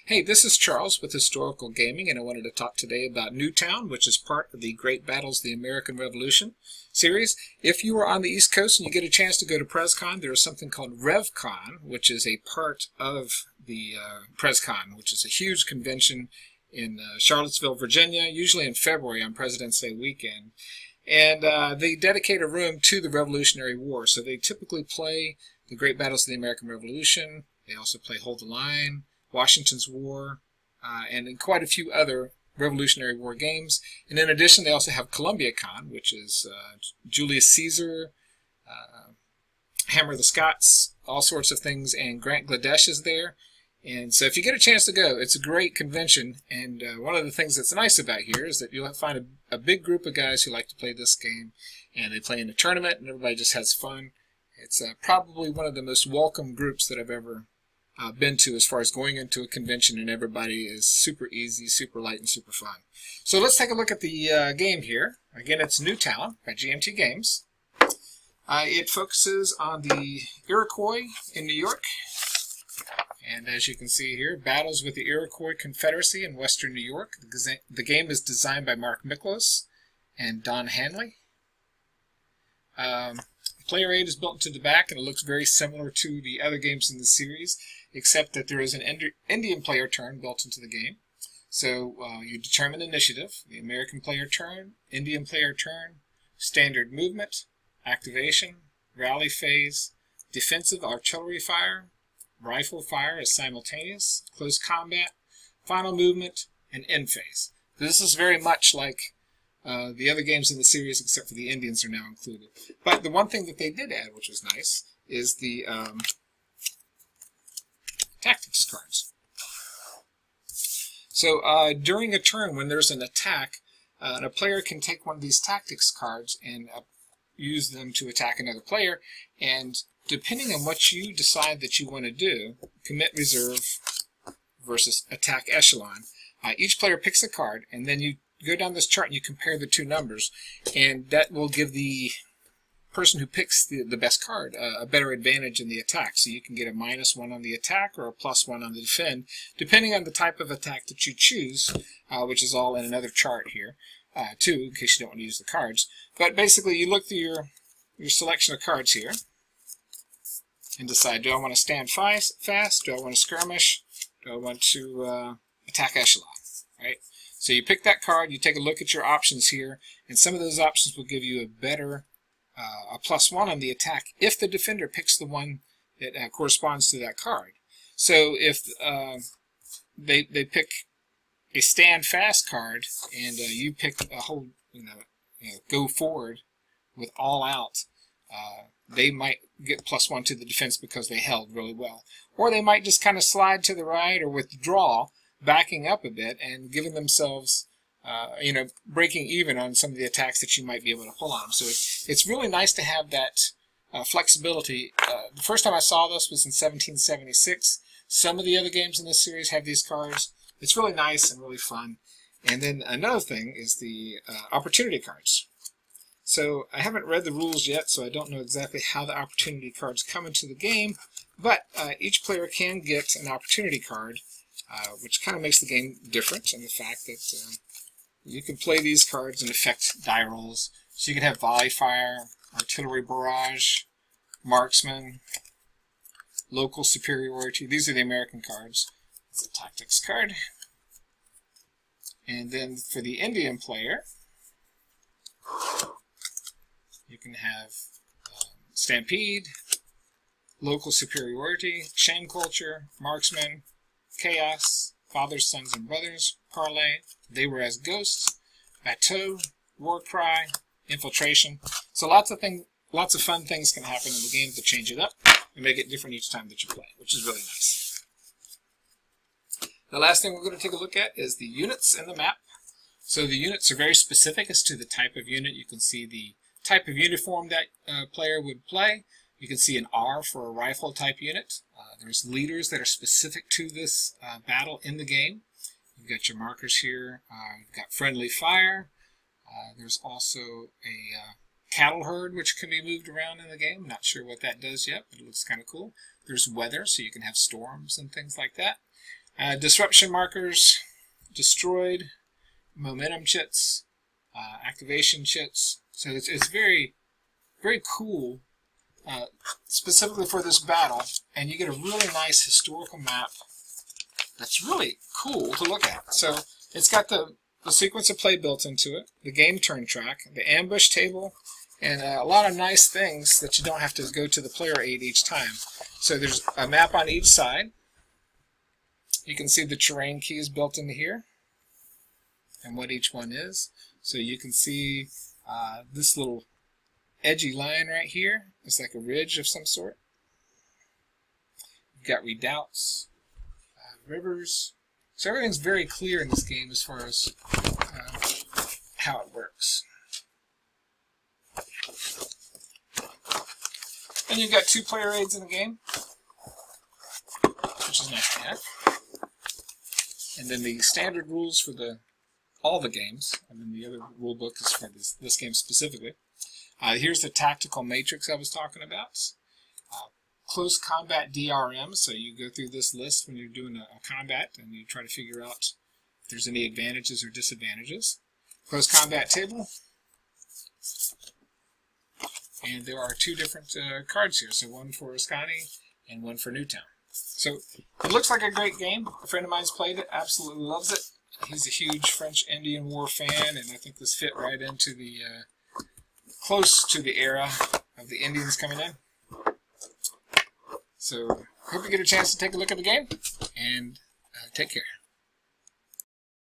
Hey, this is Charles with Historical Gaming, and I wanted to talk today about Newtown, which is part of the Great Battles of the American Revolution series. If you are on the East Coast and you get a chance to go to PresCon, there is something called RevCon, which is a part of the PresCon, which is a huge convention in Charlottesville, Virginia, usually in February on President's Day weekend. And they dedicate a room to the Revolutionary War. So they typically play the Great Battles of the American Revolution. They also play Hold the Line, Washington's War, and in quite a few other Revolutionary War games. And in addition, they also have ColumbiaCon, which is Julius Caesar, Hammer of the Scots, all sorts of things, and Grant Gladesh is there. And so if you get a chance to go, it's a great convention. And one of the things that's nice about here is that you'll find a big group of guys who like to play this game, and they play in a tournament, and everybody just has fun. It's probably one of the most welcome groups that I've ever been to as far as going into a convention, and everybody is super easy, super light, and super fun. So let's take a look at the game here. Again, it's Newtown by GMT Games. It focuses on the Iroquois in New York. And as you can see here, battles with the Iroquois Confederacy in western New York. The game is designed by Mark Miklos and Don Hanley. Player aid is built into the back, and it looks very similar to the other games in the series, except that there is an Indian player turn built into the game. So you determine initiative, the American player turn, Indian player turn, standard movement, activation, rally phase, defensive artillery fire, rifle fire is simultaneous, close combat, final movement, and end phase. This is very much like the other games in the series, except for the Indians are now included. But the one thing that they did add, which was nice, is the tactics cards. So during a turn, when there's an attack, a player can take one of these tactics cards and use them to attack another player. And depending on what you decide that you want to do, commit reserve versus attack echelon, each player picks a card, and then you go down this chart and you compare the two numbers, and that will give the person who picks the best card a better advantage in the attack. So you can get a -1 on the attack or a +1 on the defend, depending on the type of attack that you choose, which is all in another chart here, too, in case you don't want to use the cards. But basically, you look through your selection of cards here and decide, do I want to stand fast? Do I want to skirmish? Do I want to attack echelon? Right? So you pick that card, you take a look at your options here, and some of those options will give you a better, a +1 on the attack if the defender picks the one that corresponds to that card. So if they pick a stand fast card, and you pick a whole, go forward with all out, they might get +1 to the defense because they held really well. Or they might just kind of slide to the right or withdraw, backing up a bit and giving themselves, breaking even on some of the attacks that you might be able to pull on them. So it's really nice to have that flexibility. The first time I saw this was in 1776. Some of the other games in this series have these cards. It's really nice and really fun. And then another thing is the opportunity cards. So I haven't read the rules yet, so I don't know exactly how the opportunity cards come into the game, but each player can get an opportunity card, which kind of makes the game different in the fact that you can play these cards and affect die rolls. So you can have volley fire, artillery barrage, marksman, local superiority. These are the American cards. It's a tactics card. And then for the Indian player, you can have stampede, local superiority, shame culture, marksman, chaos, fathers, sons, and brothers, parlay, they were as ghosts, bateau, war cry, infiltration. So lots of fun things can happen in the game to change it up and make it different each time that you play, which is really nice. The last thing we're going to take a look at is the units in the map. So the units are very specific as to the type of unit. You can see the type of uniform that player would play. You can see an R for a rifle type unit. There's leaders that are specific to this battle in the game. You've got your markers here. You've got friendly fire. There's also a cattle herd which can be moved around in the game. Not sure what that does yet, but it looks kind of cool. There's weather, so you can have storms and things like that. Disruption markers destroyed, momentum chits, activation chits. So it's very, very cool, specifically for this battle. And you get a really nice historical map that's really cool to look at. So it's got the sequence of play built into it, the game turn track, the ambush table, and a lot of nice things that you don't have to go to the player aid each time. So there's a map on each side. You can see the terrain keys built into here and what each one is. So you can see this little edgy line right here. It's like a ridge of some sort. You've got redoubts, rivers. So everything's very clear in this game as far as how it works. And you've got 2 player aids in the game, which is nice to have. And then the standard rules for all the games, and then the other rule book is for this game specifically. Here's the tactical matrix I was talking about. Close combat DRM, so you go through this list when you're doing a combat and you try to figure out if there's any advantages or disadvantages. Close combat table. And there are 2 different cards here, so one for Ascani and one for Newtown. So it looks like a great game. A friend of mine's played it, absolutely loves it. He's a huge French Indian War fan, and I think this fit right into the close to the era of the Indians coming in. So hope you get a chance to take a look at the game, and take care.